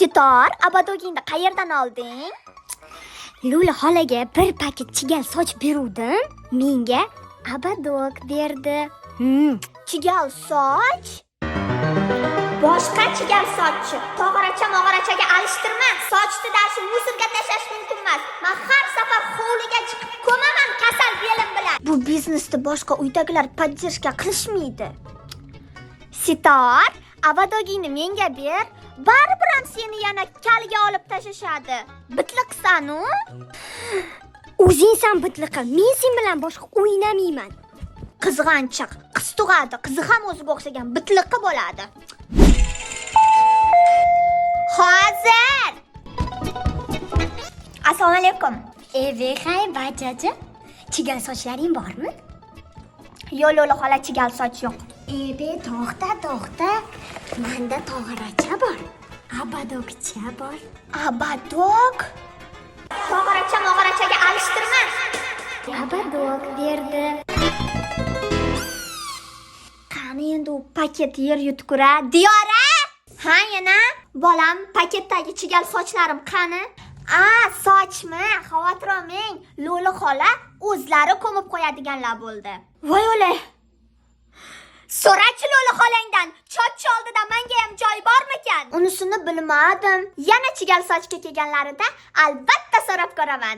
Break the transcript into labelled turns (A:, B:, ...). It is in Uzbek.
A: Sitor, abadogingni qayerdan olding? Lo'li xolaga bir paket chigal soch beruvdim. Menga abadog berdi. Chigal soch? Boshqa chigal sochchi. Tog'aracha-mog'arachaga alishtirma. Sochni darsi musulga tashlash mumkin emas. Men har safar hovliga chiqib ko'maman kasal belim bilan. Bu biznesni boshqa uydagilar podдержка qilishmaydi. Sitor, abadogingni menga ber. Baribir ham seni yana kalga olib tashashadi. Bitliqsan-u? O'zingsan bitliqi. Men sen bilan boshqa o'ynamayman. Qizg'anchiq, qiz tug'adi, qizi ham o'ziga o'xshagan bitliqi bo'ladi. Hozir. Assalomu alaykum. Hay bajaji. Chigal sochlaring bormi? Yo'q, Lo'li xola, chigal soch yo'q. To'xta. Menda tog'aracha bor. Abadogcha bor. Abadog? Tog'aracha-mog'arachaga alishtirma. Abadog berdi. Qani endi u paket yer yutkura. Diyora! Ha, yana? Bolam, paketdagi chigal sochlarim qani? Sochmi? Xavotir olmang. Lo'li xola o'zlari ko'mib qo'yadiganlar bo'ldi. Voy o'lay. So'rachi Lo'li xolangdan, cho'chchi oldida menga ham joy bormikan? Unisini bilmadim. Yana chigal sochga kelganlarida albatta so'rab ko'raman.